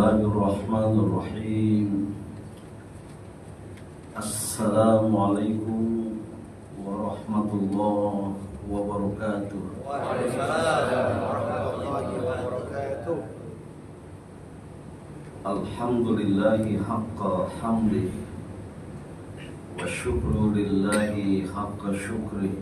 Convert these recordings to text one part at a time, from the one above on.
Bismillahirrahmanirrahim. Assalamualaikum warahmatullahi wabarakatuh. Waalaikumsalam warahmatullahi wabarakatuh. Alhamdulillahi haqqa hamdih wa syukru lillahi haqqa syukrih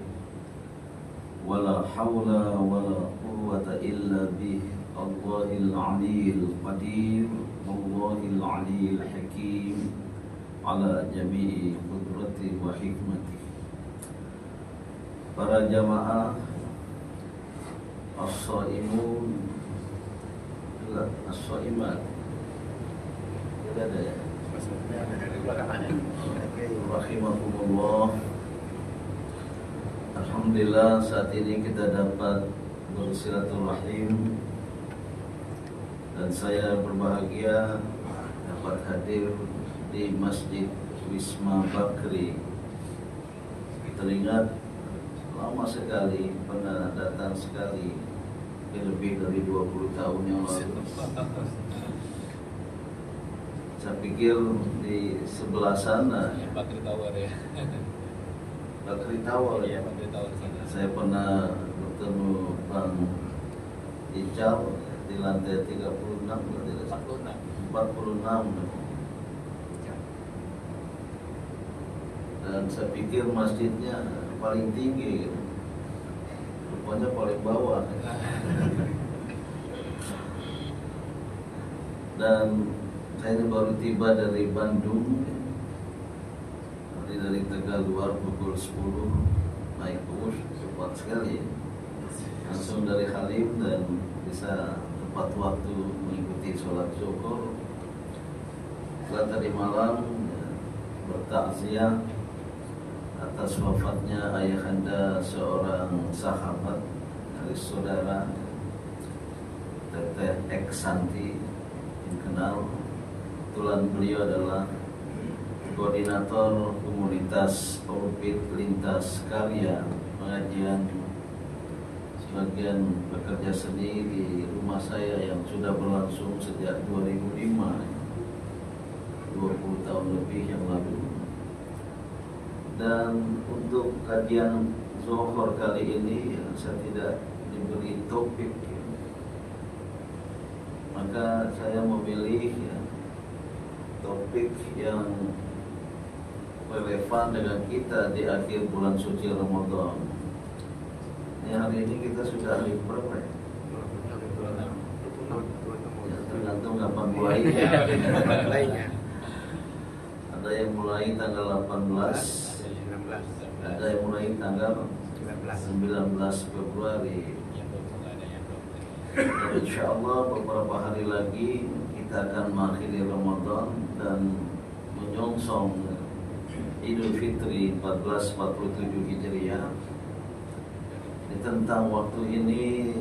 wa la hawla wa la quwwata illa bih Allahil aliyyil qadir Allahil aliyyil hakim ala jami'i qudrati wa hikmati. Para jamaah as-shaimun as-shaimat ada ya? Rahimahumullah. Alhamdulillah saat ini kita dapat bersilaturahim dan saya berbahagia dapat hadir di Masjid Wisma Bakri. Teringat lama sekali pernah datang sekali, lebih dari 20 tahun yang lalu. Saya pikir di sebelah sana Bakri Tower ya. Bakri Tower ya. Bakri Tower sana. Saya pernah bertemu Bang Ical di lantai 36 46. Dan saya pikir masjidnya paling tinggi gitu. Rupanya paling bawah. Dan saya ini baru tiba dari Bandung. Dari Tegal luar pukul 10 naik bus cepat sekali, langsung dari Halim dan bisa tepat waktu mengikuti sholat zuhur. Setelah tadi malam bertakziah atas wafatnya ayahanda seorang sahabat dari saudara Teteh Eksanti yang kenal. Kebetulan beliau adalah koordinator komunitas Orbit Lintas Karya pengajian sebagian bekerja seni di rumah saya yang sudah berlangsung sejak 2005, 20 tahun lebih yang lalu. Dan untuk kajian zuhur kali ini saya tidak diberi topik, maka saya memilih topik yang relevan dengan kita di akhir bulan suci Ramadan. Ini hari ini kita sudah hari berapa ya? Ya, tergantung kapan mulainya. Ada yang mulai tanggal 18, ada yang mulai tanggal 19 Februari. Dan insya Allah beberapa hari lagi kita akan mengakhiri Ramadan dan menyongsong Idul Fitri 1447 Hijriah. Tentang waktu ini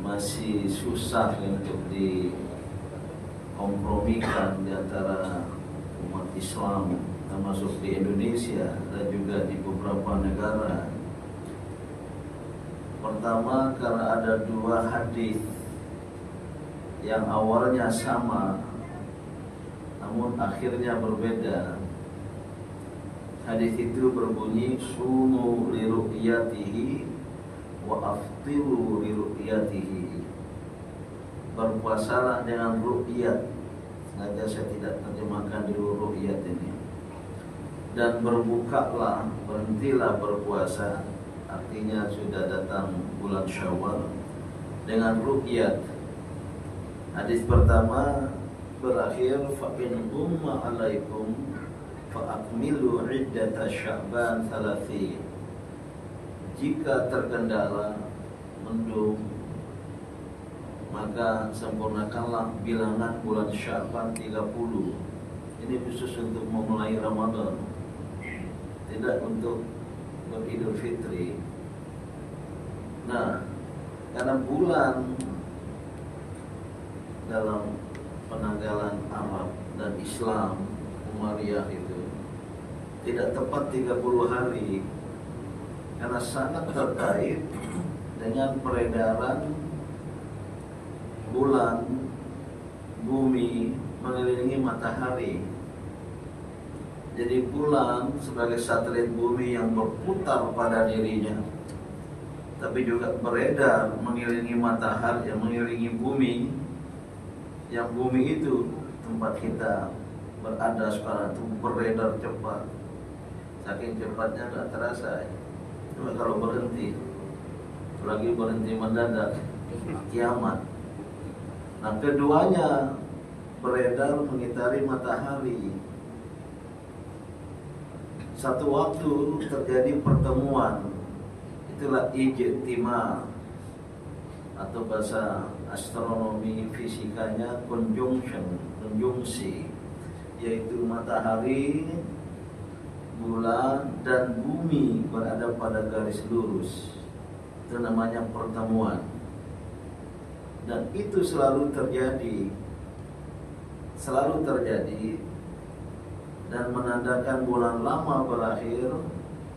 masih susah untuk dikompromikan di antara umat Islam, termasuk di Indonesia dan juga di beberapa negara. Pertama, karena ada dua hadis yang awalnya sama namun akhirnya berbeda. Hadis itu berbunyi sumu li ru'yatihi wa aftiru li ru'yatihi. Berpuasalah dengan ru'yat. Sengaja saya tidak terjemahkan dulu ru'yat ini. Dan berbukalah, berhentilah berpuasa. Artinya sudah datang bulan Syawal dengan ru'yat. Hadis pertama berakhir fa in umma alaikum fa akmilu iddata Sya'ban 30. Jika terkendala mendung maka sempurnakanlah bilangan bulan Sya'ban 30. Ini khusus untuk memulai Ramadan, tidak untuk beridul fitri. Nah, karena bulan dalam penanggalan Arab dan Islam Umayyah itu tidak tepat 30 hari karena sangat terkait dengan peredaran bulan bumi mengelilingi matahari. Jadi bulan sebagai satelit bumi yang berputar pada dirinya, tapi juga beredar mengelilingi matahari, yang mengelilingi bumi. Yang bumi itu tempat kita berada sekarang itu beredar cepat, saking cepatnya nggak terasa. Cuma kalau berhenti, lagi berhenti mendadak, kiamat. Nah, keduanya beredar mengitari matahari. Satu waktu terjadi pertemuan, itulah ijtima, atau bahasa astronomi fisikanya konjungsi, yaitu matahari, bulan, dan bumi berada pada garis lurus. Itu namanya pertemuan. Dan itu selalu terjadi dan menandakan bulan lama berakhir,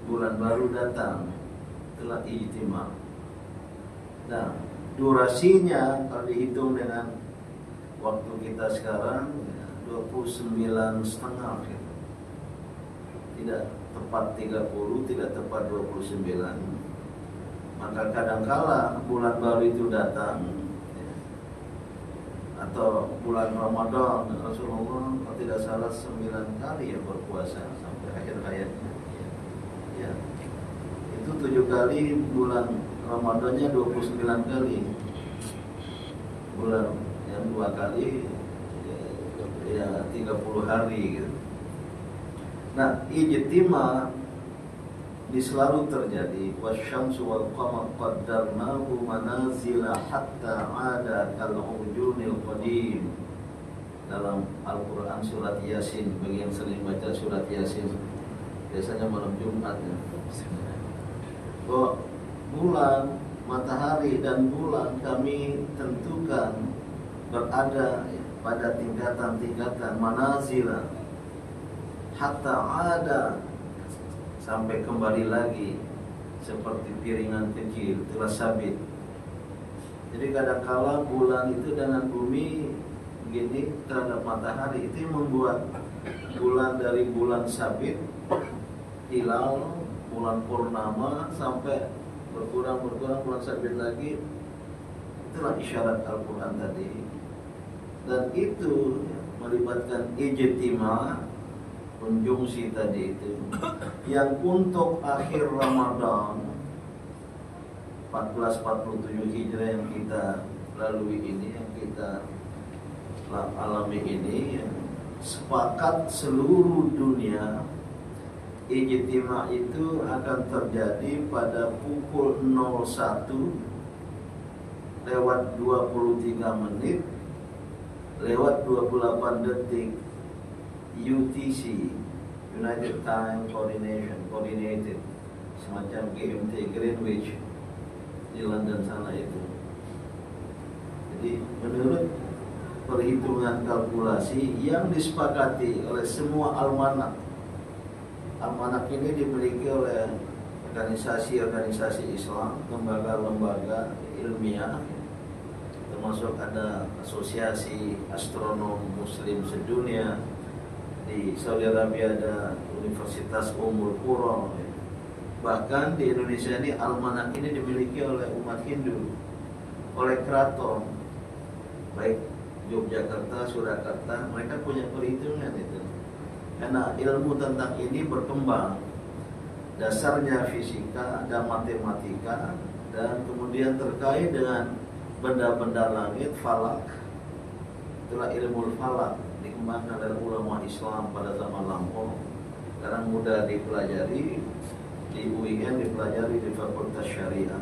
bulan baru datang. Itulah ijtima. Nah, durasinya kalau dihitung dengan waktu kita sekarang 29,5 gitu. Tidak tepat 30, tidak tepat 29. Maka kadangkala bulan baru itu datang, atau bulan Ramadan, Rasulullah kalau tidak salah 9 kali ya berpuasa sampai akhir hayatnya. Ya. Itu 7 kali, bulan Ramadannya 29 kali. Bulan yang 2 kali ya 30 hari gitu. Nah, ijtima ini selalu terjadi. Wasyamsu wal qamar qaddarnahu manazila hatta 'ada kal-urjunil qadim. Dalam Al-Qur'an surat Yasin, bagi yang sering baca surat Yasin biasanya malam Jumat ya. Bulan, matahari dan bulan kami tentukan berada pada tingkatan-tingkatan manazila hatta 'ada, sampai kembali lagi seperti piringan kecil, telah sabit. Jadi kadangkala bulan itu dengan bumi begini terhadap matahari, itu yang membuat bulan dari bulan sabit, hilal, bulan purnama, sampai berkurang bulan sabit lagi. Itulah isyarat Al-Quran tadi. Dan itu melibatkan ijtima, konjungsi tadi itu, yang untuk akhir Ramadan 1447 Hijrah yang kita lalui ini, yang kita alami ini, sepakat seluruh dunia ijtima itu akan terjadi pada pukul 01 lewat 23 menit lewat 28 detik UTC, United Time Coordinated, semacam GMT, Greenwich, di London sana itu. Jadi menurut perhitungan kalkulasi yang disepakati oleh semua almanak ini dimiliki oleh organisasi-organisasi Islam, lembaga-lembaga ilmiah, termasuk ada asosiasi astronom muslim sedunia. Di Saudi Arabia ada Universitas Ummul Qura. Bahkan di Indonesia ini almanak ini dimiliki oleh umat Hindu, oleh keraton, baik Yogyakarta, Surakarta, mereka punya perhitungan itu. Karena ilmu tentang ini berkembang, dasarnya fisika, ada matematika, dan kemudian terkait dengan benda-benda langit, falak. Itulah ilmu falak, dikembangkan oleh ulama Islam pada zaman lampau. Sekarang mudah dipelajari di UIN, dipelajari di Fakultas Syariah,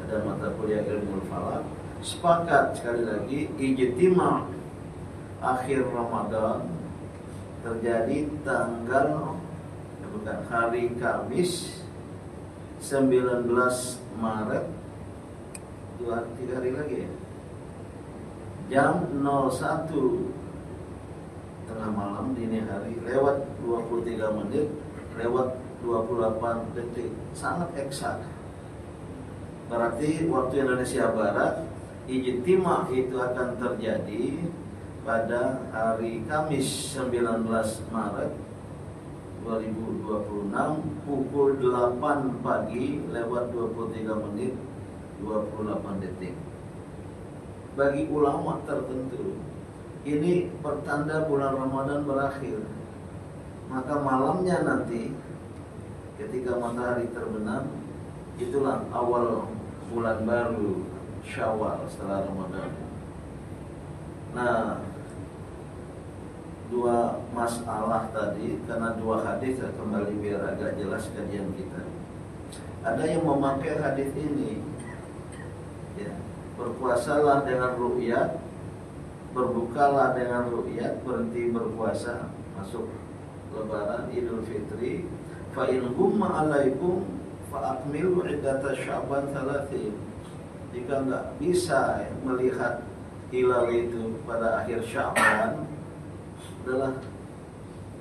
ada mata kuliah ilmu falak. Sepakat sekali lagi, ijtima akhir Ramadan terjadi tanggal hari Kamis 19 Maret, 3 hari lagi ya, jam 01 tengah malam, dini hari, lewat 23 menit lewat 28 detik, sangat eksak. Berarti waktu Indonesia Barat ijtima itu akan terjadi pada hari Kamis 19 Maret 2026 pukul 8 pagi lewat 23 menit 28 detik. Bagi ulama tertentu ini pertanda bulan Ramadan berakhir. Maka malamnya nanti ketika matahari terbenam, itulah awal bulan baru Syawal setelah Ramadan. Nah, dua masalah tadi, karena dua hadis, kembali biar agak jelas kajian kita. Ada yang memakai hadis ini, ya, berpuasalah dengan ru'yat, berbukalah dengan ru'yat, berhenti berpuasa, masuk Lebaran Idul Fitri. Fa in gumma alaikum fa akmilu iddata Sya'ban 30. Jika enggak bisa melihat hilal itu pada akhir Sya'ban, adalah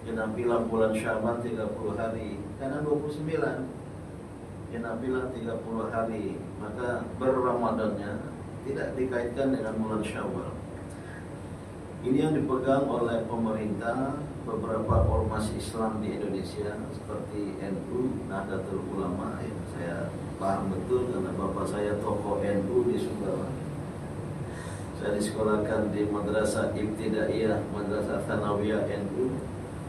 genapilah bulan Sya'ban 30 hari, karena 29 genapilah 30 hari, maka berramadannya tidak dikaitkan dengan bulan Syawal. Ini yang dipegang oleh pemerintah, beberapa ormas Islam di Indonesia seperti NU, Nahdlatul Ulama, ya, saya paham betul karena bapak saya tokoh NU di Sumbawa. Saya disekolahkan di Madrasah Ibtidaiyah, Madrasah Tsanawiyah NU.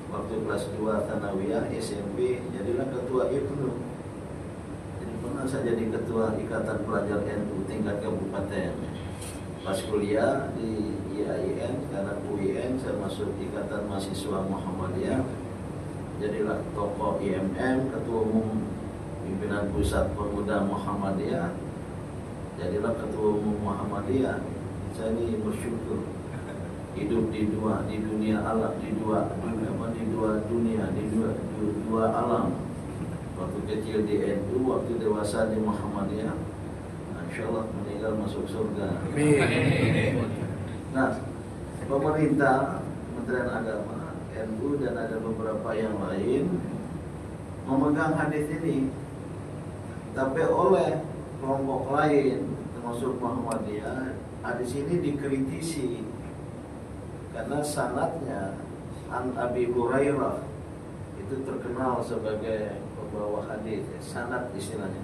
Waktu kelas 2 Tsanawiyah SMP, jadilah ketua IPNU. Jadi pernah saya jadi ketua Ikatan Pelajar NU tingkat kabupaten. Pas kuliah di IAIN, karena UIN saya masuk Ikatan Mahasiswa Muhammadiyah. Jadilah tokoh IMM, ketua umum pimpinan pusat pemuda Muhammadiyah. Jadilah ketua umum Muhammadiyah. Saya ini bersyukur hidup di dunia alam, di dua dunia, di dua alam. Waktu kecil di NU, waktu dewasa di Muhammadiyah. Insyaallah meninggal masuk surga. Nah, pemerintah, Kementerian Agama, NU dan ada beberapa yang lain memegang hadis ini, tapi oleh kelompok lain termasuk Muhammadiyah, hadis ini dikritisi karena sanadnya An Abi Hurairah itu terkenal sebagai pembawa hadis, sanad istilahnya.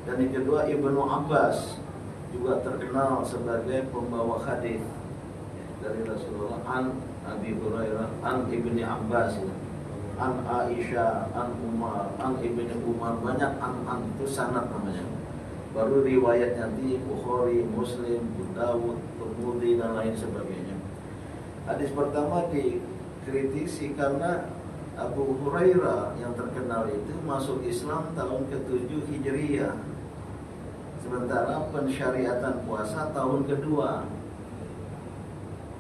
Dan yang kedua Ibnu Abbas juga terkenal sebagai pembawa hadis dari Rasulullah. An Abi Hurairah, An Ibni Abbas, An Aisyah, An Umar, An Ibni Umar, banyak an itu sanad namanya. Baru riwayat nanti Bukhari, Muslim, Abu Dawud, Tirmidzi dan lain sebagainya. Hadis pertama dikritisi karena Abu Hurairah yang terkenal itu masuk Islam tahun ke-7 Hijriyah. Sementara pensyariatan puasa tahun kedua.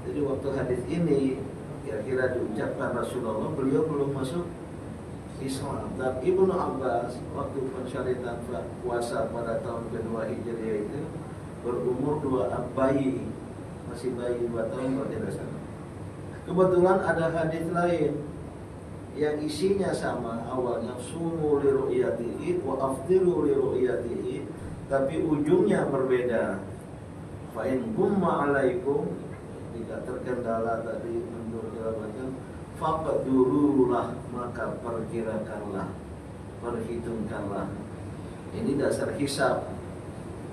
Jadi waktu hadis ini kira-kira diucapkan Rasulullah, beliau belum masuk Islam. Dan Ibnu Abbas waktu pensyariatan puasa pada tahun kedua Hijriah itu berumur 2 bayi, masih bayi 2 tahun kalau tidak salah. Kebetulan ada hadis lain yang isinya sama, awalnya sumu li ru'yatihi wa afdiru li ru'yatihi, tapi ujungnya berbeda. Fa in gumma alaikum, jika terkendala tadi untuk dilakukan, faqdurulah, maka perkirakanlah, perhitungkanlah. Ini dasar hisab.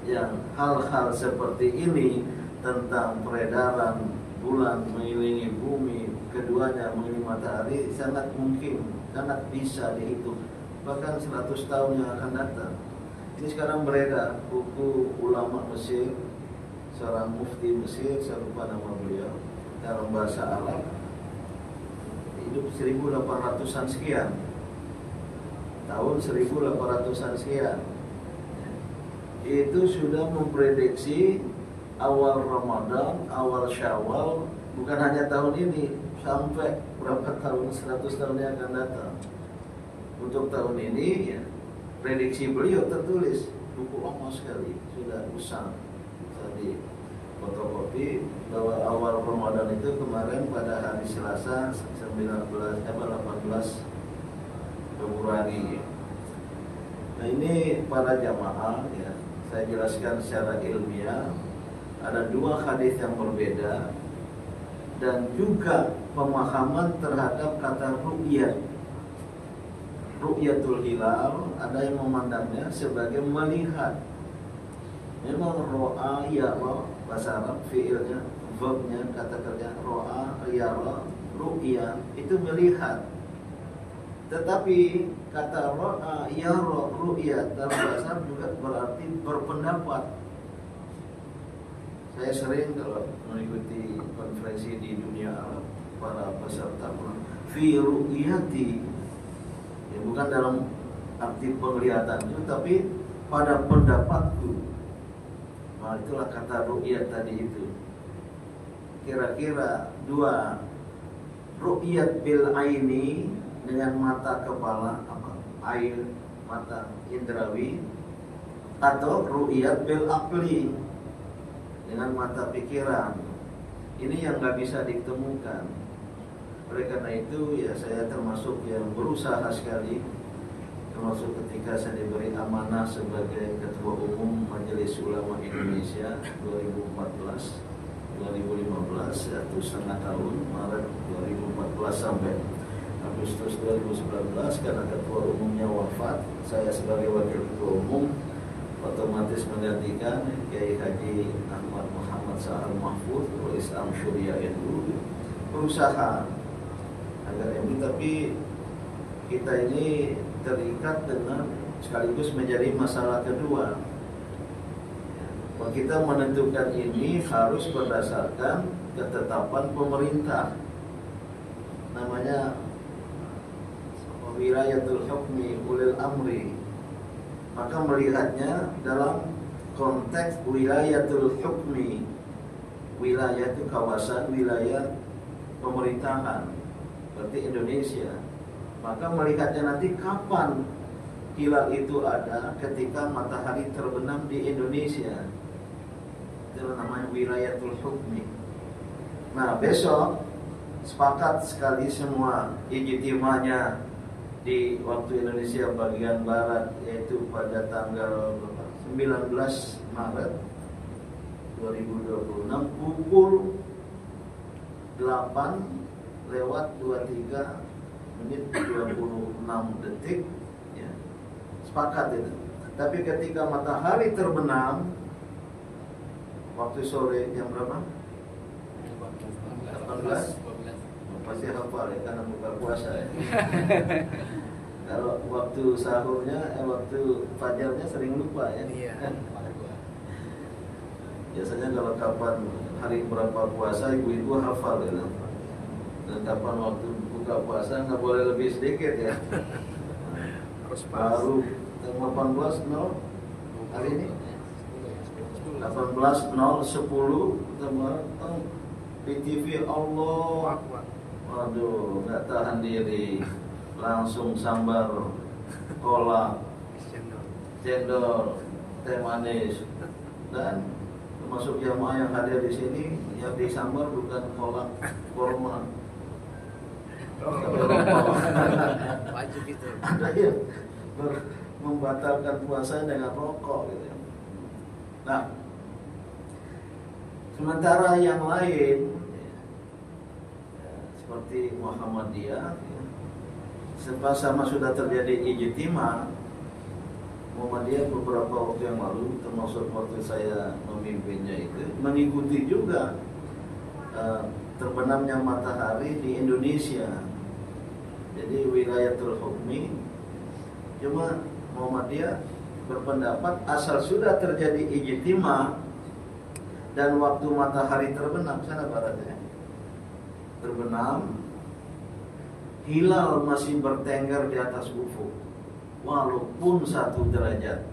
Yang hal-hal seperti ini tentang peredaran bulan mengelilingi bumi, keduanya mengelilingi matahari, sangat mungkin, sangat bisa dihitung, bahkan 100 tahun yang akan datang. Ini sekarang beredar buku ulama Mesir, seorang mufti Mesir, saya lupa nama beliau, dalam bahasa Arab, hidup 1800-an sekian, tahun 1800-an sekian, itu sudah memprediksi awal Ramadan, awal Syawal, bukan hanya tahun ini, sampai berapa tahun, 100 tahun yang akan datang. Untuk tahun ini, ya, prediksi beliau tertulis, buku lama sekali, sudah usang. Tadi fotokopi bahwa awal Ramadan itu kemarin pada hari Selasa 18 Februari. Nah ini para jamaah, ya, saya jelaskan secara ilmiah. Ada 2 hadis yang berbeda. dan juga pemahaman terhadap kata ru'yat. Ru'yatul hilal, ada yang memandangnya sebagai melihat. Memang ro'a, yara, bahasa Arab, fi'ilnya, verbnya, kata kerja ro'a, yara, ru'ya, itu melihat. Tetapi kata ro'a, yara, ru'ya dalam bahasa Arab juga berarti berpendapat. Saya sering kalau mengikuti konferensi di dunia Arab, para peserta pulang fi ru'yati, ya bukan dalam arti penglihatan itu, tapi pada pendapatku. Nah, itulah kata ru'yat tadi itu. Kira-kira dua, ru'yat bil aini dengan mata kepala, air mata indrawi, atau ru'yat bil aqli dengan mata pikiran. Ini yang nggak bisa ditemukan. Oleh karena itu ya saya termasuk yang berusaha sekali, termasuk ketika saya diberi amanah sebagai Ketua Umum Majelis Ulama Indonesia 2014-2015, 1,5 tahun, Maret 2014 sampai Agustus 2019, karena Ketua Umumnya wafat, saya sebagai Wakil Ketua Umum otomatis menggantikan Kiai Haji Ahmad Muhammad Sa'al Mahfud, Islam Syuriah itu berusaha agar ini, tapi kita ini terikat dengan sekaligus menjadi masalah kedua. Bahwa kita menentukan ini harus berdasarkan ketetapan pemerintah, namanya wilayatul hukmi ulil amri. Maka melihatnya dalam konteks wilayatul hukmi. Wilayah itu kawasan wilayah pemerintahan, berarti Indonesia. Maka melihatnya nanti kapan hilal itu ada, ketika matahari terbenam di Indonesia. Itu namanya wilayatul hukmi. Nah, besok sepakat sekali semua ijtimanya di waktu Indonesia bagian barat, yaitu pada tanggal 19 Maret 2026 pukul 8:23:26 ya. Sepakat itu. Tapi ketika matahari terbenam waktu sore jam berapa? 18. Pasti hafal ya, karena buka puasa ya. Kalau waktu sahurnya, waktu fajarnya sering lupa ya. Biasanya kalau kapan hari berapa puasa, ibu-ibu hafal ya. Dan kapan waktu buka puasa nggak boleh lebih sedikit ya. Baru 18.0 hari ini 18.010 di TV Allah. Waduh, nggak tahan diri, langsung sambar, kolak, cendol, teh manis, dan termasuk jamaah yang hadir di sini yang disambar bukan kolak kurma. Wajib itu. Ada yang membatalkan puasa dengan rokok gitu. Nah, sementara yang lain seperti Muhammadiyah, sama sudah terjadi ijtima. Muhammadiyah beberapa waktu yang lalu, termasuk waktu saya memimpinnya itu, mengikuti juga terbenamnya matahari di Indonesia. Jadi wilayatul hukmi. Cuma Muhammadiyah berpendapat asal sudah terjadi ijtima dan waktu matahari terbenam, sana baratnya terbenam, hilal masih bertengger di atas ufuk, walaupun 1 derajat,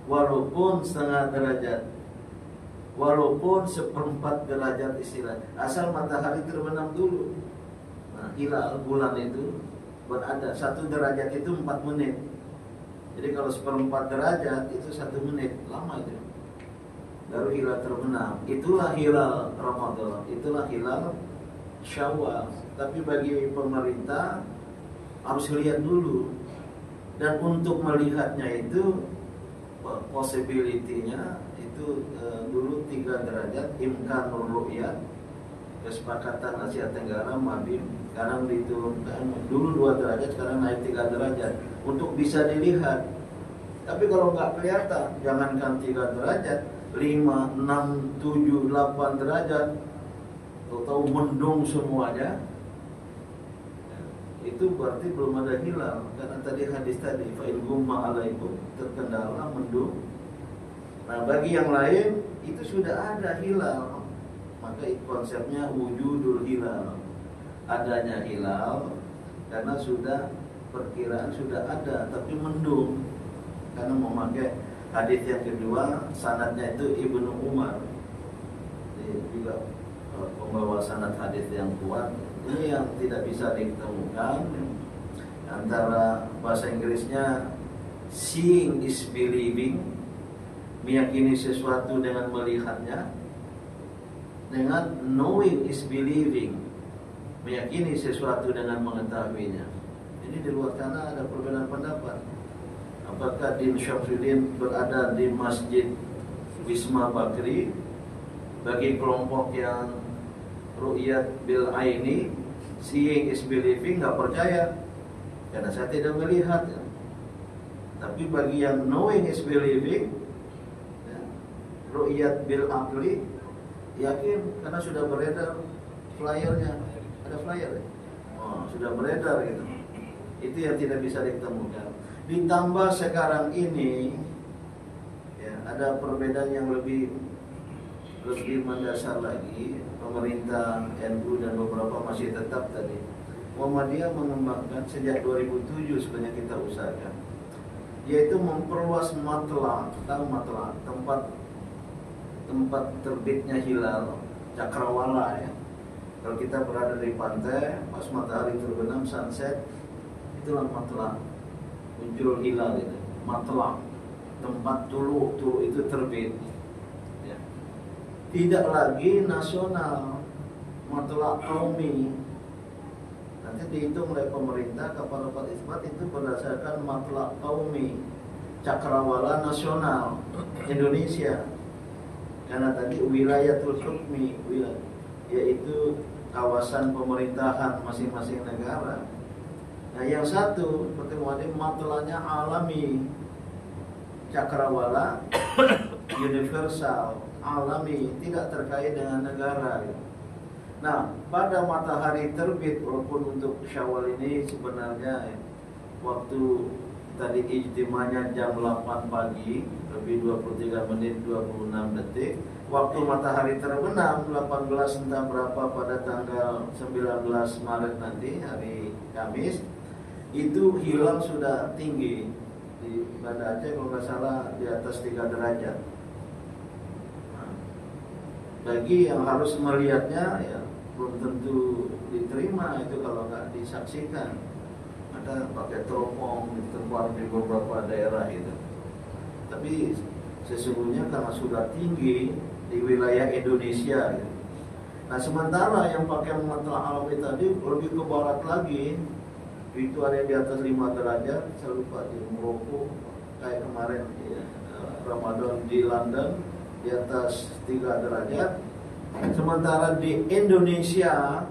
walaupun setengah derajat, walaupun 1/4 derajat istilah, asal matahari terbenam dulu. Nah, hilal bulan itu berada 1 derajat itu 4 menit. Jadi kalau 1/4 derajat itu 1 menit, lama itu. Baru hilal terbenam. Itulah hilal Ramadan, itulah hilal Syawal. Tapi bagi pemerintah harus lihat dulu. Dan untuk melihatnya itu possibility-nya itu dulu 3 derajat imkanur ru'yat. kesepakatan Asia Tenggara Mabim, sekarang diturunkan dulu 2 derajat, sekarang naik 3 derajat untuk bisa dilihat. Tapi kalau nggak kelihatan, jangankan 3 derajat, 5, 6, 7, 8 derajat, tahu mendung semuanya, itu berarti belum ada hilal. Karena tadi hadis tadi, fa'il gumma alaikum, terkendala mendung. Nah bagi yang lain itu sudah ada hilal, maka konsepnya wujudul hilal, adanya hilal karena sudah perkiraan sudah ada, tapi mendung. Karena memakai hadis yang kedua, sanadnya itu Ibnu Umar, ini juga pembawa sanad hadis yang kuat. Ini yang tidak bisa ditemukan. Antara bahasa Inggrisnya seeing is believing, meyakini sesuatu dengan melihatnya, dengan knowing is believing, meyakini sesuatu dengan mengetahuinya. Ini di luar sana ada perbedaan pendapat. Apakah Din Syamsuddin berada di Masjid Wisma Bakri? Bagi kelompok yang ru'yat bil aini, seeing is believing, nggak percaya karena saya tidak melihat ya. Tapi bagi yang knowing is believing ya, ru'yat bil akli, yakin karena sudah beredar flyernya, ada flyer ya? Oh, sudah beredar gitu. Itu yang tidak bisa ditemukan. Ditambah sekarang ini ya, ada perbedaan yang lebih mendasar lagi. Pemerintah NU dan beberapa masih tetap tadi. Muhammadiyah mengembangkan sejak 2007 sebenarnya kita usahakan, yaitu memperluas matla, tahu matla, tempat terbitnya hilal, cakrawala ya. Kalau kita berada di pantai, pas matahari terbenam sunset, itulah matla, muncul hilal itu. Matla, tempat tulu itu terbit. Tidak lagi nasional, matla qaumi. Nanti dihitung oleh pemerintah kapal isbat itu berdasarkan matla qaumi, cakrawala nasional Indonesia. Karena tadi wilayatul hukmi, yaitu kawasan pemerintahan masing-masing negara. Nah yang satu seperti matlanya alami, cakrawala universal, alami, tidak terkait dengan negara. Nah, pada matahari terbit, walaupun untuk Syawal ini sebenarnya waktu tadi ijtimanya jam 8 pagi, lebih 23 menit 26 detik. Waktu matahari terbenam 18 entah berapa pada tanggal 19 Maret nanti, hari Kamis, itu hilal sudah tinggi di Banda Aceh, kalau nggak salah di atas 3 derajat. Bagi yang harus melihatnya ya belum tentu diterima itu kalau nggak disaksikan. Ada pakai teropong diterbang di beberapa daerah itu. Tapi sesungguhnya karena sudah tinggi di wilayah Indonesia gitu. Nah sementara yang pakai matla alami tadi lebih ke barat lagi, itu ada di atas 5 derajat. Saya lupa di Maroko kayak kemarin ya, Ramadan di London di atas 3 derajat. Sementara di Indonesia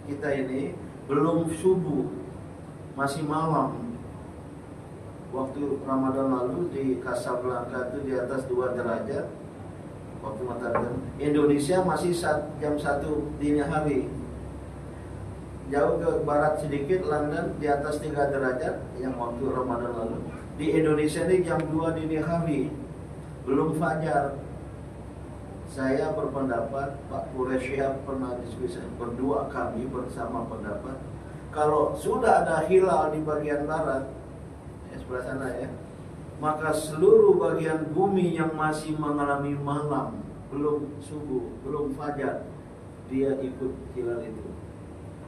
kita ini belum subuh, masih malam. Waktu Ramadan lalu di Casablanca itu di atas 2 derajat waktu matahari. Indonesia masih jam 1 dini hari. Jauh ke barat sedikit, London di atas 3 derajat yang waktu Ramadan lalu. Di Indonesia ini jam 2 dini hari, belum fajar. Saya berpendapat, Pak Quraisyah pernah diskusi berdua, kami bersama pendapat, kalau sudah ada hilal di bagian barat, ya sebelah sana ya, maka seluruh bagian bumi yang masih mengalami malam, belum subuh, belum fajar, dia ikut hilal itu.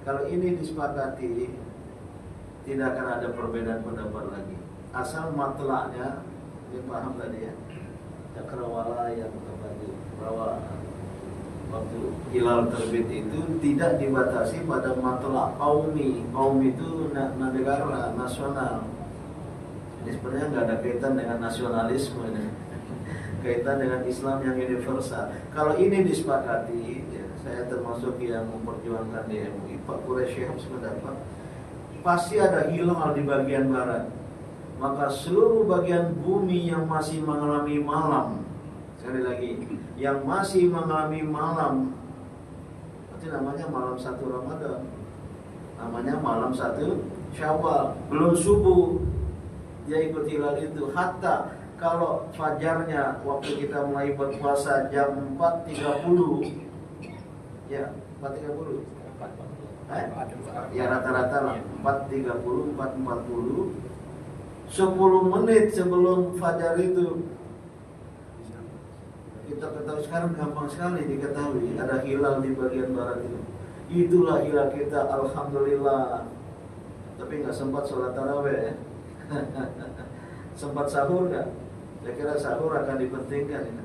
Kalau ini disepakati, tidak akan ada perbedaan pendapat lagi. Asal matlaknya, dia paham tadi ya, cakrawala yang tadi bahwa waktu hilal terbit itu tidak dibatasi pada matlak qaumi. Qaumi itu negara nasional. Ini sebenarnya nggak ada kaitan dengan nasionalisme ini. Kaitan dengan Islam yang universal. Kalau ini disepakati, ya, saya termasuk yang memperjuangkan di MUI, Pak Quraish Shihab sependapat pasti ada hilal di bagian barat. Maka seluruh bagian bumi yang masih mengalami malam, sekali lagi, yang masih mengalami malam, itu namanya malam 1 Ramadan, namanya malam 1 Syawal, belum subuh dia ikut hilal itu. Hatta kalau fajarnya waktu kita mulai berpuasa jam 4.30, ya 4.30, ya rata-rata lah 4.30, 4.40, 10 menit sebelum fajar itu kita ketahui. Sekarang gampang sekali diketahui ada hilal di bagian barat itu. Itulah hilal kita, alhamdulillah. Tapi nggak sempat sholat taraweh ya. Sempat sahur nggak? Saya kira sahur akan dipentingkan ini.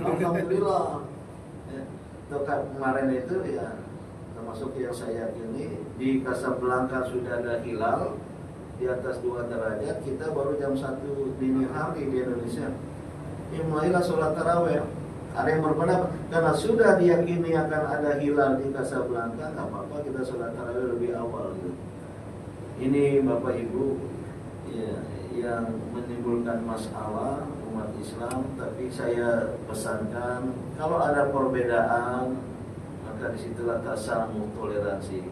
Alhamdulillah ya. Kemarin itu ya, termasuk yang saya yakini, di Casablanca sudah ada hilal di atas 2 derajat. Kita baru jam 1 dini hari di Indonesia. Ya mulailah sholat taraweh. Ada yang berpendapat karena sudah diyakini akan ada hilal di Casablanca, nggak apa-apa kita sholat tarawih lebih awal gitu. Ini Bapak Ibu ya, yang menimbulkan masalah umat Islam. Tapi saya pesankan, kalau ada perbedaan maka disitulah tasamuh, toleransi.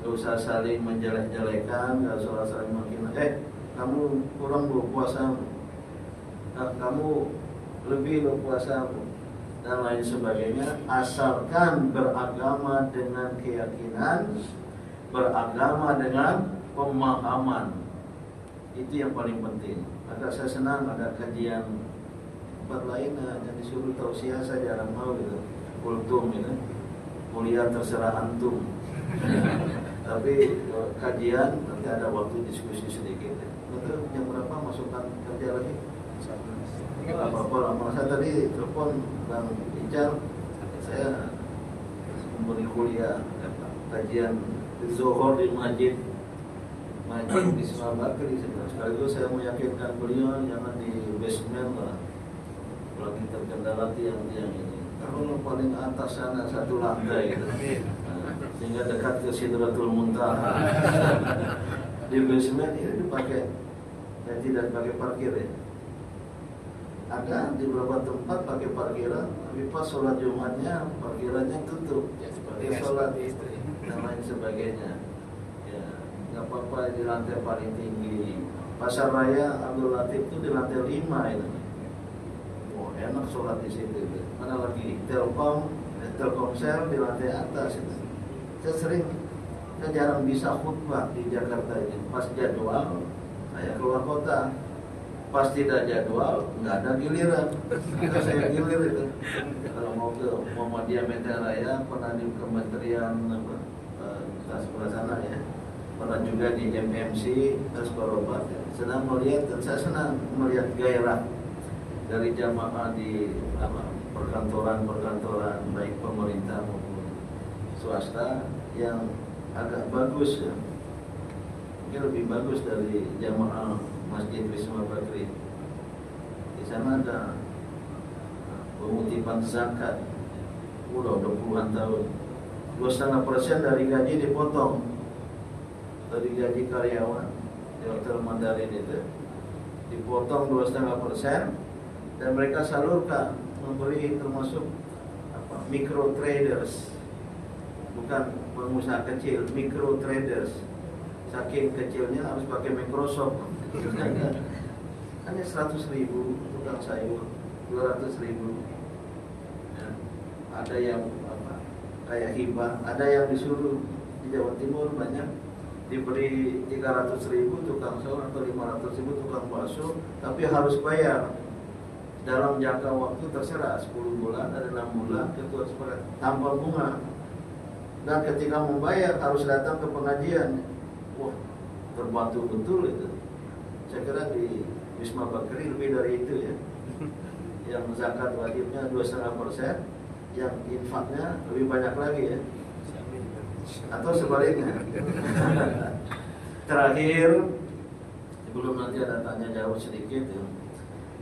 Gak usah saling menjelek-jelekan, gak usah saling menghina. Kamu kurang lo puasamu, kamu lebih lo puasamu, dan lain sebagainya. Asalkan beragama dengan keyakinan, beragama dengan pemahaman, itu yang paling penting. Maka saya senang ada kajian tempat lain yang disuruh tausiah, saya jarang mau gitu, kultum gitu, kuliah terserah antum. Tapi kajian nanti ada waktu diskusi sedikit. Betul, jam berapa masukkan kerja lagi? Nggak apa-apa lah. Saya tadi telepon Bang Ical, saya memberi kuliah kajian Zohor di Masjid Wisma Bakri. Sekaligus saya meyakinkan beliau jangan di basement lah, lagi terkendala tiang-tiang ini. Kalau paling atas sana 1 lantai gitu, sehingga dekat ke Sidratul Muntaha. Di basement ini dipakai, tidak pakai parkir ya. Ada di beberapa tempat pakai parkiran, tapi pas sholat Jumatnya parkirannya tutup, pakai sholat dan lain sebagainya. Ya, nggak apa-apa di lantai paling tinggi. Pasar Raya Abdul Latif itu di lantai 5 itu. Oh, enak sholat di situ. Mana lagi Telkomsel di lantai atas itu. Saya jarang bisa khutbah di Jakarta ini. Pas jadwal saya keluar kota, pas tidak jadwal nggak ada giliran. Saya gilir itu. Kalau mau ke Muhammadiyah Medan Raya, pernah di Kementerian sebelah sana ya, pernah juga di MMC Tasbarobat. Senang melihat, dan saya senang melihat gairah dari jamaah di perkantoran baik pemerintah maupun swasta yang agak bagus ya. Mungkin lebih bagus dari jamaah Masjid Wisma Bakri. Di sana ada pengutipan zakat, udah puluhan tahun. 2,5% dari gaji dipotong, dari gaji karyawan di Hotel Mandarin itu dipotong 2,5%, dan mereka salurkan memberi, termasuk micro traders, bukan pengusaha kecil, micro traders. Saking kecilnya harus pakai Microsoft. Hanya 100.000 tukang sayur, 200.000 ya. Ada yang kayak hibah, ada yang disuruh di Jawa Timur banyak diberi 300.000 tukang sayur atau 500.000 tukang bakso, tapi harus bayar dalam jangka waktu terserah, 10 bulan, ada 6 bulan, itu harus bayar tanpa bunga. Dan ketika membayar harus datang ke pengajian. Wah, terbantu betul itu. Saya kira di Wisma Bakri lebih dari itu ya. Yang zakat wajibnya 2,5%, yang infaknya lebih banyak lagi ya. Atau sebaliknya. Terakhir, sebelum nanti ada tanya jawab sedikit ya.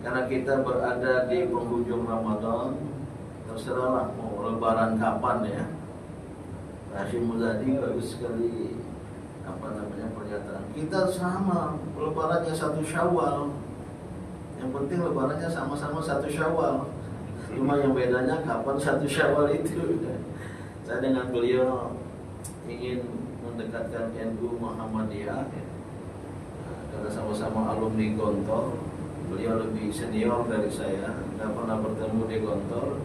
Karena kita berada di penghujung Ramadan, terserahlah mau lebaran kapan ya. Hashim Muzadi bagus sekali pernyataan. Kita sama, lebarannya 1 Syawal. Yang penting lebarannya sama-sama 1 Syawal. Cuma yang bedanya kapan 1 Syawal itu. Saya dengan beliau ingin mendekatkan NU Muhammadiyah karena sama-sama alumni Gontor. Beliau lebih senior dari saya, nggak pernah bertemu di Gontor.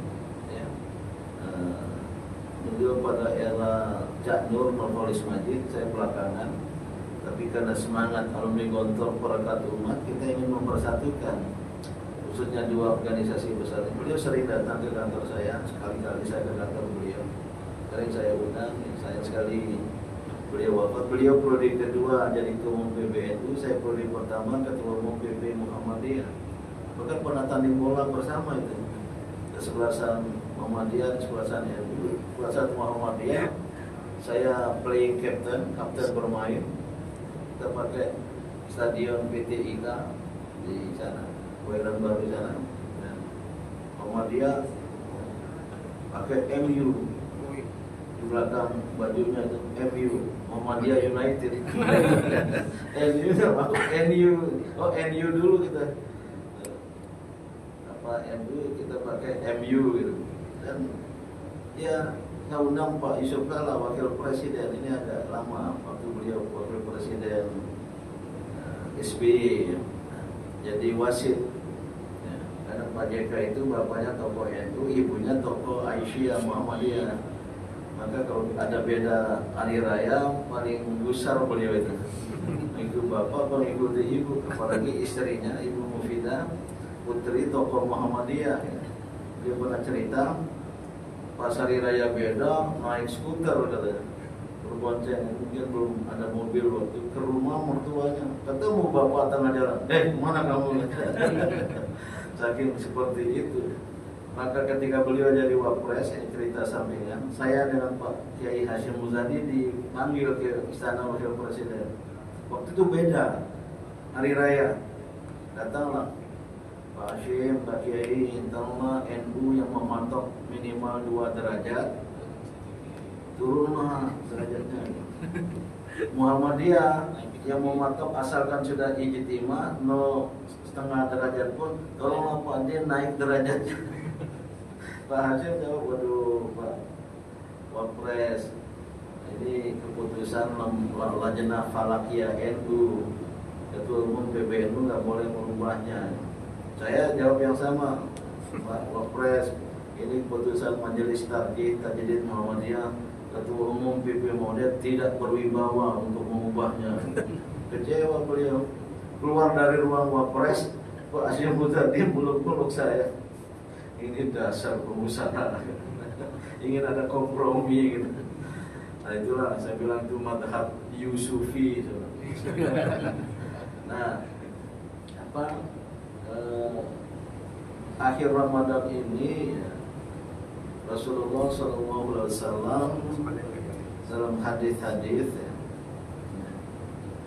Ya. Beliau pada era Cak Nur Nurholis Majid, saya belakangan. Tapi karena semangat alumni Gontor Perekat Umat, kita ingin mempersatukan khususnya 2 organisasi besar. Beliau sering datang ke kantor saya, sekali-kali saya ke kantor beliau. Sering saya undang, sayang sekali beliau wafat. Beliau prodi kedua jadi ketua umum PBNU, saya prodi pertama ketua umum PP Muhammadiyah. Bahkan pernah tanding bola bersama itu. Kesebelasan Muhammadiyah, kesebelasan NU, kesebelasan Muhammadiyah. Saya playing captain bermain. Kita pakai stadion PT IKA di sana, Kuairan Baru sana. Dan Muhammadiyah pakai MU. Di belakang bajunya itu MU, Muhammadiyah United. NU dulu kita. MU kita pakai MU gitu. Dan ya saya undang Pak Yusuf Kalla, Wakil Presiden. Ini agak lama waktu beliau Wakil Presiden SBY ya. Jadi wasit ya. Karena Pak JK itu bapaknya tokoh NU, ibunya tokoh Aisyah Muhammadiyah. Maka kalau ada beda hari raya, paling besar beliau itu. Itu bapak mengikuti ibu, apalagi istrinya Ibu Mufidah, putri tokoh Muhammadiyah. Dia pernah cerita, pas hari raya beda, naik skuter katanya, berbonceng, mungkin belum ada mobil waktu, ke rumah mertuanya, ketemu bapak tengah jalan, mana kamu? Saking seperti itu. Maka ketika beliau jadi wapres, yang cerita sampingan, saya dengan Pak Kiai Hashim Muzadi dipanggil ke Istana Wakil Presiden. Waktu itu beda, hari raya. Datanglah Pak Hashim, Pak Kiai, intama NU yang mematok minimal 2 derajat, turunlah derajatnya. Muhammadiyah yang mematok asalkan sudah ijtimah 0,5 derajat pun, tolonglah Pak dia naik derajatnya. Pak Hashim jawab, waduh Pak Wapres, ini keputusan Lajnah Falakiyah NU, Ketua Umum PBNU nggak boleh merubahnya. Saya jawab yang sama, Pak Wapres, ini keputusan Majelis Tarjih Tajdid Muhammadiyah, Ketua Umum PP Muhammadiyah tidak berwibawa untuk mengubahnya. Kecewa beliau, keluar dari ruang Wapres, Pak Hashim Muzadi muluk-muluk saya. Ini dasar pengusaha, ingin ada kompromi gitu. Nah itulah saya bilang itu madhab Yusufi. Nah akhir Ramadan ini Rasulullah SAW dalam hadis-hadis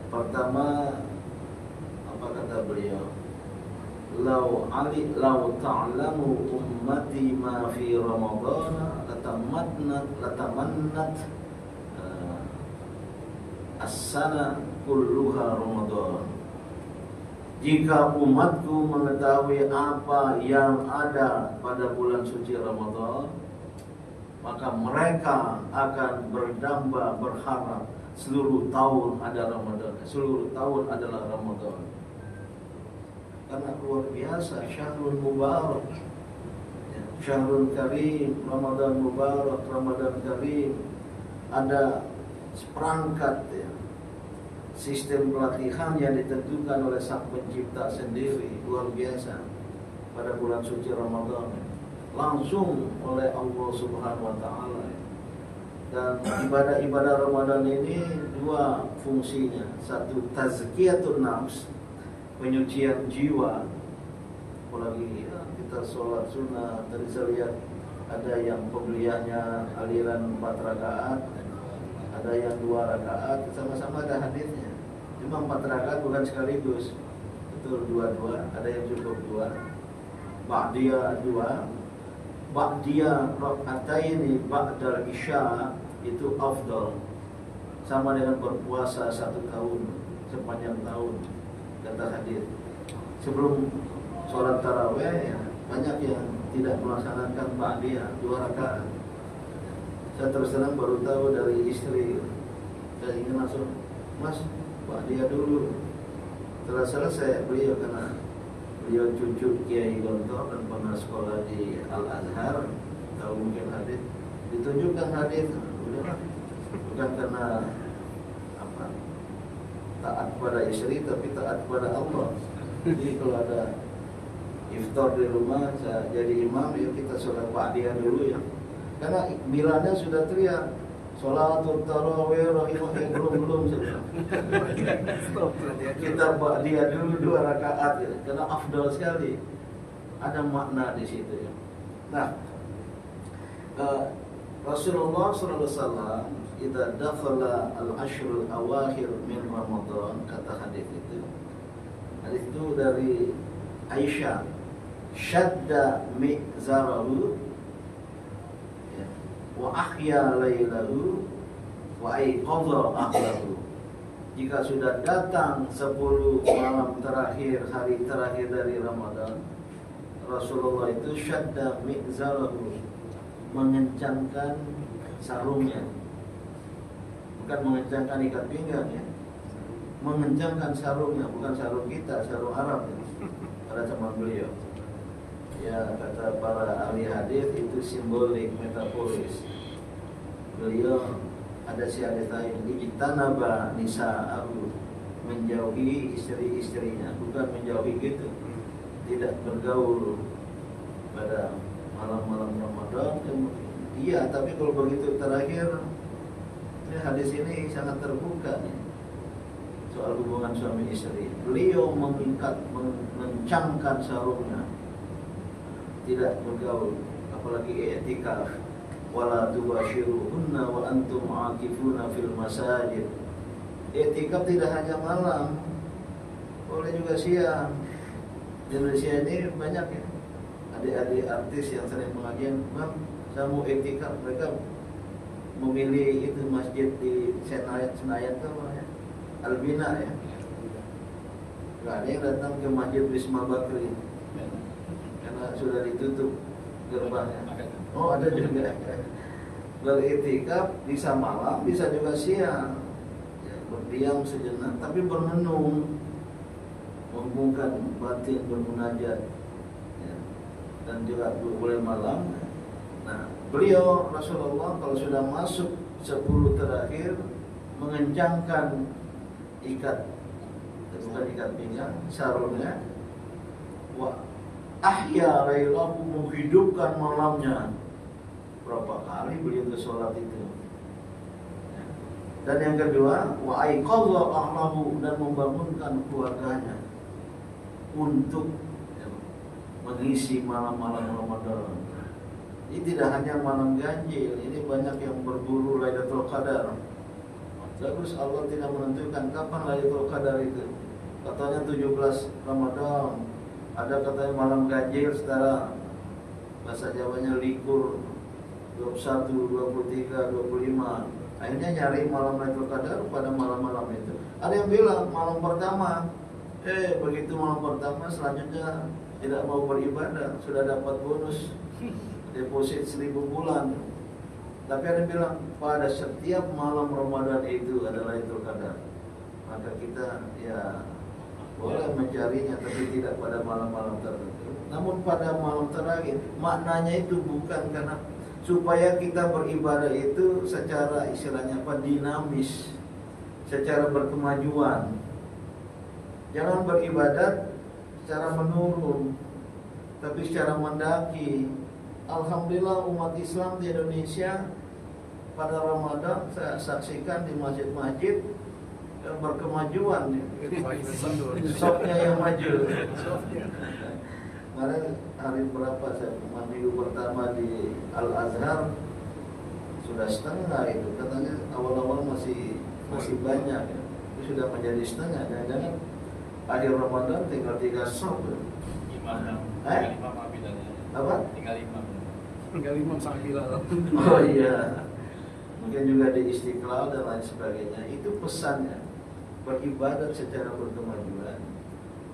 pertama apa kata beliau? Lau ta'lamu ummati ma fi Ramadhan latamannat as-sana kulluha Ramadan. Jika umatku mengetahui apa yang ada pada bulan suci Ramadan, maka mereka akan berdamba berharap seluruh tahun ada Ramadan, seluruh tahun adalah Ramadan. Karena luar biasa, Syahrul Mubarak, Syahrul Karim, Ramadan Mubarak, Ramadan Karim. Ada seperangkat ya, sistem pelatihan yang ditentukan oleh Sang Pencipta sendiri, luar biasa. Pada bulan suci Ramadan langsung oleh Allah Subhanahu wa Ta'ala. Dan ibadah-ibadah Ramadan ini 2 fungsinya. Satu, tazkiyatun nafs, penyucian jiwa. Apalagi ya, kita sholat sunnah, tadi saya lihat ada yang pembeliannya aliran 4 rakaat, ada yang 2 rakaat, sama-sama ada hadisnya. Cuma 4 rakaat bukan sekaligus, betul 2-2, ada yang cukup 2. Ba'diyah 2, Ba'diyah raka'ataini ba'dal isya, itu afdal, sama dengan berpuasa 1 tahun sepanjang tahun, kata hadis. Sebelum sholat tarawih ya, banyak yang tidak melaksanakan ba'diyah 2 rakaat. Saya terus terang baru tahu dari istri, saya ingin langsung, Mas, ba'diyah dulu. Setelah selesai beliau, karena beliau cucu Kiai Gontor dan pernah sekolah di Al-Azhar, tahu mungkin hadis, ditunjukkan hadis, udahlah, bukan karena apa taat pada istri, tapi taat pada Allah. Jadi kalau ada iftar di rumah, saya jadi imam, ya kita sholat ba'diyah dulu ya. Karena bilannya sudah teriak, sholatul tarawih rahimahnya belum sudah. Kita ba'diyah dulu 2 rakaat ya. Karena afdal sekali. Ada makna di situ ya. Nah, Rasulullah SAW idza dakhala al-ashrul awakhir min Ramadan, kata hadis itu. Hadis itu dari Aisyah, syadda mi'zarahu ya, wa ahya lailahu wa aiqadha ahlahu. Jika sudah datang 10 malam terakhir, hari terakhir dari Ramadan, Rasulullah itu syadda mi'zarahu, mengencangkan sarungnya. Bukan mengencangkan ikat pinggang ya, mengencangkan sarungnya, bukan sarung kita, sarung Arab ya. Pada zaman beliau ya, kata para ahli hadis itu simbolik, metaforis. Beliau ada si hadis lain, ijtanaba nisa'ahu, menjauhi istri-istrinya, bukan menjauhi gitu, tidak bergaul pada malam-malam Ramadan. Iya, tapi kalau begitu terakhir, hadis ini sangat terbuka nih, soal hubungan suami istri. Beliau mencangkan sarungnya, tidak bergaul, apalagi i'tikaf. Wala tubashiruhunna wa antum aakifuna fil masajid. I'tikaf tidak hanya malam, boleh juga siang. Di Indonesia ini banyak ya adik-adik artis yang sering pengajian, Bang, saya mau i'tikaf. Mereka memilih itu masjid di Senayan itu ya, Albina ya. Gak ada yang datang ke masjid Wisma Bakri karena sudah ditutup gerbangnya. Oh, ada juga. Beriktikaf bisa malam, bisa juga siang ya, berdiam sejenak, tapi bermenung, menghubungkan batin, bermunajat ya. Dan juga boleh malam. Nah, beliau Rasulullah kalau sudah masuk 10 terakhir, mengencangkan ikat, bukan ikat pinggang, sarungnya, wa ahya lailahu, menghidupkan malamnya. Berapa kali beliau itu sholat itu. Dan yang kedua, wa aiqadha ahlahu, dan membangunkan keluarganya untuk mengisi malam-malam Ramadan. Ini tidak hanya malam ganjil, ini banyak yang berburu Lailatul Qadar. Terus Allah tidak menentukan kapan Lailatul Qadar itu. Katanya 17 Ramadan, ada katanya malam ganjil secara bahasa Jawanya likur, 21, 23, 25. Akhirnya nyari malam Lailatul Qadar pada malam-malam itu. Ada yang bilang malam pertama, begitu malam pertama selanjutnya tidak mau beribadah, sudah dapat bonus deposit 1000 bulan. Tapi ada yang bilang pada setiap malam Ramadan itu adalah Lailatul Qadar. Maka kita ya boleh mencarinya, tapi tidak pada malam-malam tertentu. Namun pada malam terakhir, maknanya itu bukan karena supaya kita beribadah itu secara istilahnya apa, dinamis, secara berkemajuan. Jangan beribadat secara menurun, tapi secara mendaki. Alhamdulillah umat Islam di Indonesia pada Ramadan saya saksikan di masjid-masjid berkemajuan. Sopnya yang maju. Kemarin hari berapa saya minggu pertama di Al-Azhar sudah setengah itu, katanya awal-awal masih banyak ya. Itu sudah menjadi setengah. Jangan-jangan akhir Ramadan tinggal 3 sop. Apa? Tinggal imam sama Bilal. Oh iya. mungkin juga di Istiqlal dan lain sebagainya. Itu pesannya, beribadat secara berkemajuan.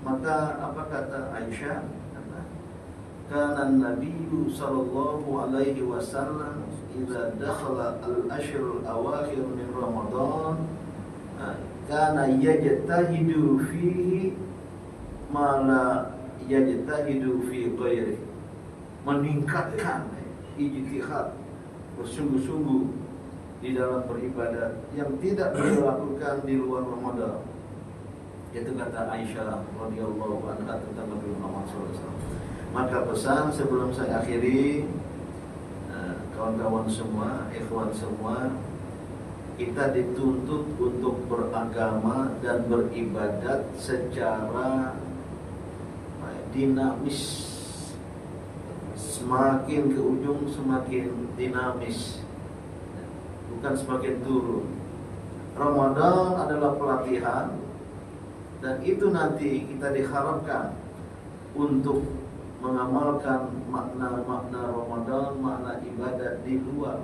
Maka apa kata Aisyah? Kana Nabi sallallahu alaihi wasallam idza dakhala al-ashrul awakhir min Ramadan kana yajtahidu fihi ma la yajtahidu fi ghairihi. Meningkatkan ijtihad, bersungguh-sungguh di dalam beribadat yang tidak dilakukan di luar Ramadan. Itu kata Aisyah radhiyallahu anha tentang Nabi Muhammad SAW. Maka pesan sebelum saya akhiri, kawan-kawan semua, ikhwan semua, kita dituntut untuk beragama dan beribadat secara dinamis. Semakin ke ujung semakin dinamis, bukan semakin turun. Ramadan adalah pelatihan, dan itu nanti kita diharapkan untuk mengamalkan makna-makna Ramadan, makna ibadat di luar.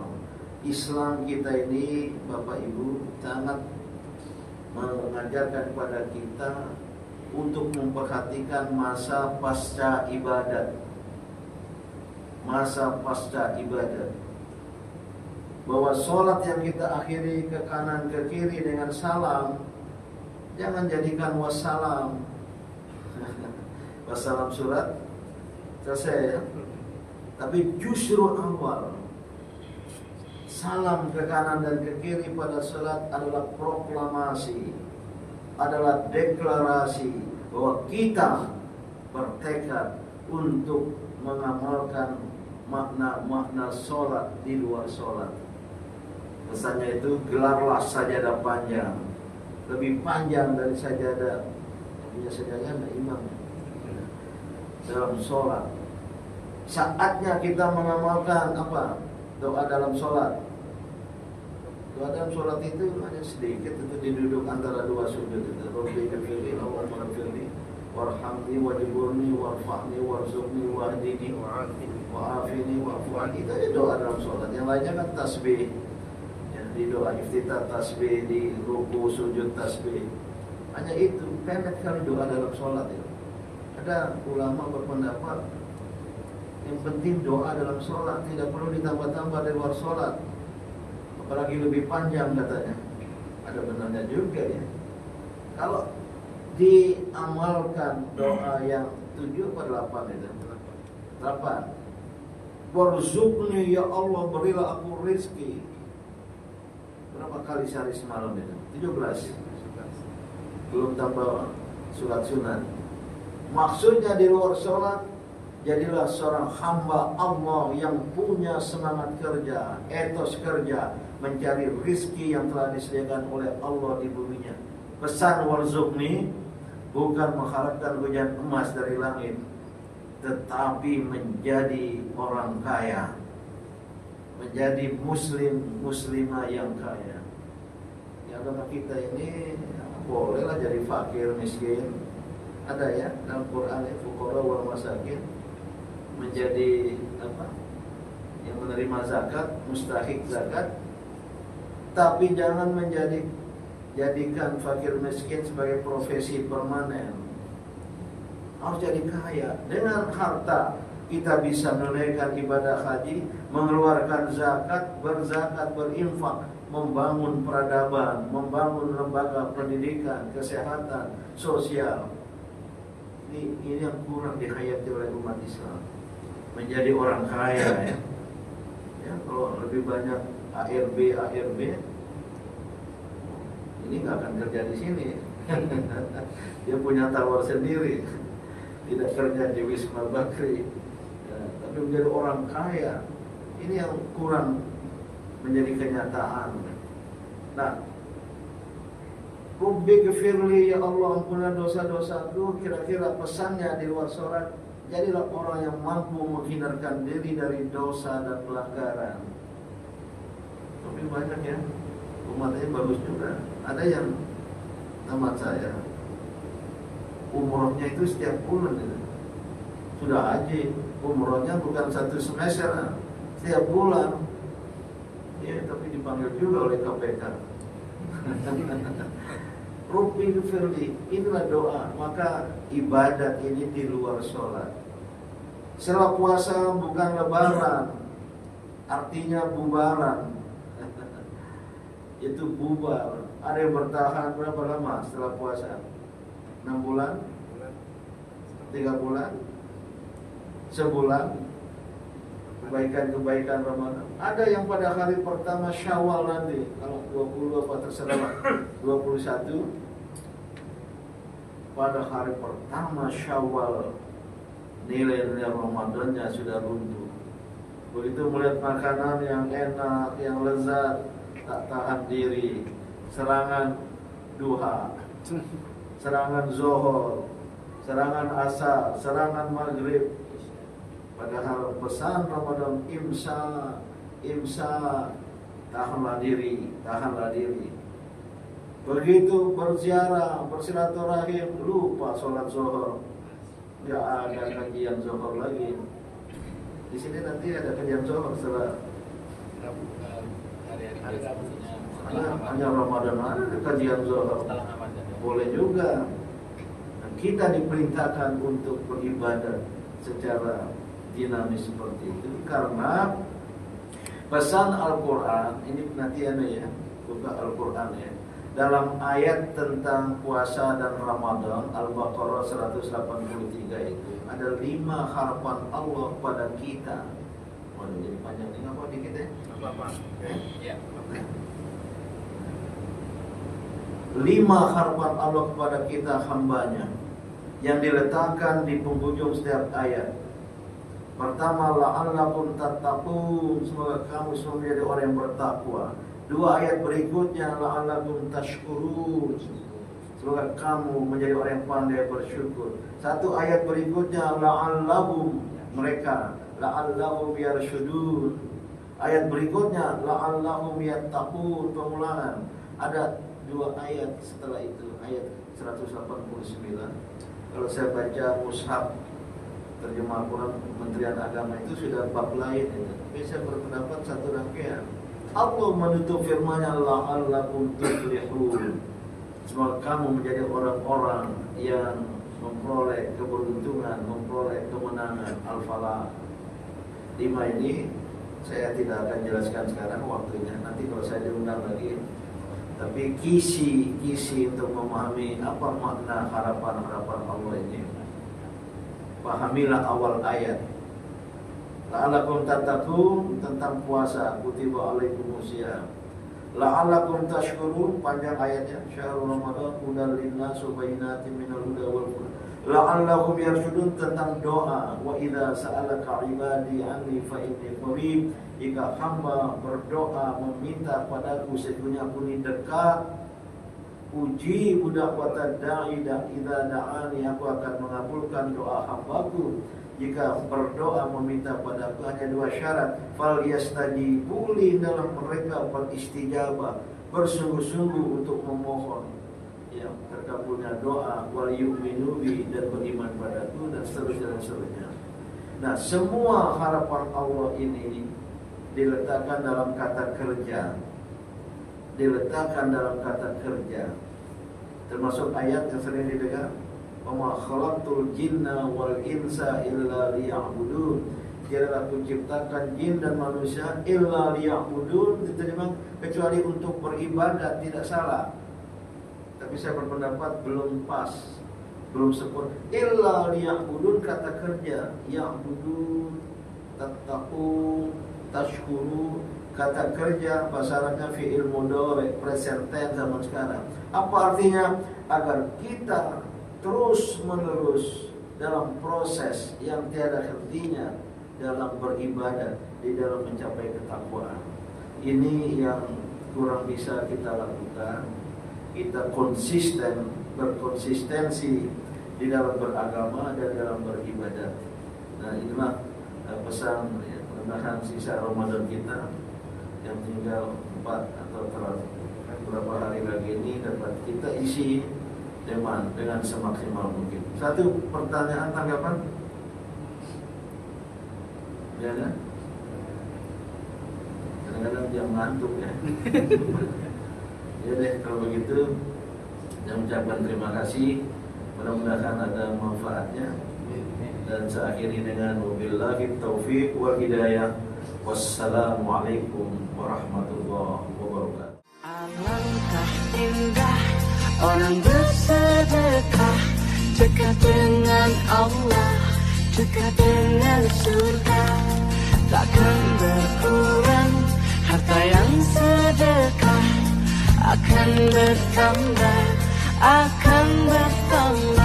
Islam kita ini, Bapak Ibu, sangat mengajarkan kepada kita untuk memperhatikan masa pasca ibadat. Masa pasca ibadat, bahwa sholat yang kita akhiri ke kanan ke kiri dengan salam, jangan jadikan wassalam. Wassalam surat selesai ya. Tapi justru awal salam ke kanan dan ke kiri pada sholat adalah proklamasi, adalah deklarasi bahwa kita bertekad untuk mengamalkan makna-makna sholat di luar sholat. Pesannya itu, gelarlah sajadah panjang, lebih panjang dari sajadah punya sajadah imam dalam sholat. Saatnya kita mengamalkan apa? Doa dalam sholat. Doa dalam sholat itu hanya sedikit, itu diduduk antara dua sujud itu. Rabbi ghfirli, Allahumma ghfirli, warhamni, wajburni, warfa'ni, warzuqni, wahdini, wa'afini, wa'fu'ani. Itu aja doa dalam sholat. Yang lainnya kan tasbih ya, di doa iftitah tasbih, di ruku sujud tasbih. Hanya itu, pendek kali doa dalam sholat itu. Ada ulama berpendapat yang penting doa dalam sholat, tidak perlu ditambah-tambah di luar sholat, apalagi lebih panjang katanya. Ada benarnya juga ya. Kalau diamalkan doa yang 7 atau 8 itu 8, warzuqni ya Allah, berilah aku rezeki. Berapa kali sehari semalam itu? 17. Belum tambah surat sunat. Maksudnya di luar sholat, jadilah seorang hamba Allah yang punya semangat kerja, etos kerja, mencari rizki yang telah disediakan oleh Allah di buminya. Pesan warzuqni bukan mengharapkan hujan emas dari langit, tetapi menjadi orang kaya, menjadi muslimah yang kaya. Ya, agama kita ini bolehlah jadi fakir, miskin. Ada ya dalam Quran, fuqara wal masakin, menjadi apa? Yang menerima zakat, mustahik zakat. Tapi jangan jadikan fakir miskin sebagai profesi permanen. Harus jadi kaya. Dengan harta kita bisa menunaikan ibadah haji, mengeluarkan zakat, berzakat, berinfak, membangun peradaban, membangun lembaga pendidikan, kesehatan, sosial. Ini yang kurang dihayati oleh umat Islam. Menjadi orang kaya ya. Ya, kalau lebih banyak ARB, ini nggak akan kerja di sini. Dia punya tower sendiri, tidak kerja di Wisma Bakri, ya, tapi menjadi orang kaya. Ini yang kurang menjadi kenyataan. Nah, Rabbi ghfirli ya Allah, ampunilah dosa-dosaku. Kira-kira pesannya di luar sholat, jadilah orang yang mampu menghindarkan diri dari dosa dan pelanggaran. Tapi banyak ya, umatnya bagus juga. Ada yang tamat saya, umrohnya itu setiap bulan itu. Sudah haji, umrohnya bukan 1 semester, setiap bulan. Ya, tapi di dipanggil juga oleh KPK. Rabbi ghfirli, inilah doa. Maka ibadat ini di luar sholat. Setelah puasa bukan lebaran, artinya bubaran. Itu bubar. Ada yang bertahan berapa lama setelah puasa? 6 bulan? 3 bulan? Sebulan? Kebaikan-kebaikan Ramadan. Ada yang pada hari pertama Syawal nanti, kalau 20 apa terserah, 21, pada hari pertama Syawal nilai-nilai Ramadannya sudah runtuh. Begitu melihat makanan yang enak, yang lezat, tak tahan diri. Serangan duha, serangan zuhur, serangan asar, serangan maghrib. Padahal pesan Ramadan imsa, tahanlah diri, tahanlah diri. Begitu berziarah, bersilaturahim, lupa sholat zuhur, nggak ada kajian zuhur lagi. Di sini nanti ada kajian zuhur setelah hanya Ramadan ada kajian zuhur. Boleh juga. Dan kita diperintahkan untuk beribadah secara dinamis seperti itu karena pesan Al-Quran ini nanti ada ya, buka Al-Quran ya. Dalam ayat tentang puasa dan Ramadan Al-Baqarah 183 itu ada 5 harapan Allah pada kita. Waduh, jadi panjang ini apa dikit ya? Apa-apa. Ya. 5 harapan Allah kepada kita hambanya yang diletakkan di penghujung setiap ayat. Pertama, la'allakum tattaqun, semoga kamu semua menjadi orang yang bertakwa. 2 ayat berikutnya, la'allakum tashkurun, semoga kamu menjadi orang yang pandai bersyukur. 1 ayat berikutnya, la'allahum, mereka, la'allahum yarshudun. Ayat berikutnya, la'allahum yattaqun, pengulangan. Ada 2 ayat setelah itu, ayat 189. Kalau saya baca mushaf terjemah Al-Quran Kementerian Agama itu sudah bab lain itu. Tapi saya berpendapat satu rangkaian. Allah menutup firman-Nya, la'allakum tuflihun, semoga kamu menjadi orang-orang yang memperoleh keberuntungan, memperoleh kemenangan, al-falah. 5 ini saya tidak akan jelaskan sekarang waktunya. Nanti kalau saya diundang lagi. Tapi kisi untuk memahami apa makna harapan-harapan Allah ini. Pahamilah awal ayat. La'allakum tattaqun, tentang puasa, kutiba alaikumusiyam. La'allakum tashkurun, panjang ayatnya. Syahrul Ramadan hudal linnas wa bayyinatin minal huda wal furqan. La'allakum yarshudun, tentang doa. Wa idza sa'alaka 'ibadi 'anni fa inni qarib. Jika hamba berdoa meminta padaku, sesungguhnya aku ini dekat. Uji budak wata da'i idza da'ani, aku akan mengabulkan doa hambaku jika berdoa meminta padaku. Hanya 2 syarat. Fal yastajibu li, dalam mereka beristijabah, bersungguh-sungguh untuk memohon ya terkabulnya doa, wal yu'minu bi, dan beriman padaku, dan seterusnya. Nah, semua harapan Allah ini diletakkan dalam kata kerja. Diletakkan dalam kata kerja. Termasuk ayat yang sering didengar, wa ma khalaqtul jinna wal insa illa liya'budun. Tidaklah aku ciptakan jin dan manusia illa liya'budun, diterima kecuali untuk beribadat. Tidak salah. Tapi saya berpendapat belum pas, belum sempurna. Illa liya'budun kata kerja, ya'budun, tattaqun, tashkuru, kata kerja bahasa Arabnya fi'il mudhari, present tense zaman sekarang. Apa artinya? Agar kita terus menerus dalam proses yang tiada hentinya dalam beribadah, di dalam mencapai ketakwaan. Ini yang kurang bisa kita lakukan. Kita konsisten, berkonsistensi di dalam beragama dan dalam beribadah. Nah, inilah pesan ya, mudah-mudahan sisa Ramadan kita yang tinggal 4 atau beberapa hari lagi ini dapat kita isi dengan semaksimal mungkin. Satu pertanyaan, tanggapan? Ya, ada? kadang-kadang dia mengantuk ya. Ya deh, kalau begitu saya ucapkan terima kasih. Mudah-mudahan ada manfaatnya. Dan saya akhiri dengan wabillahi taufiq wal hidayah. Wassalamualaikum warahmatullahi wabarakatuh. Alangkah indah orang bersedekah, dekat dengan Allah, dekat dengan surga. Takkan berkurang harta yang sedekah, akan bertambah, akan bertambah.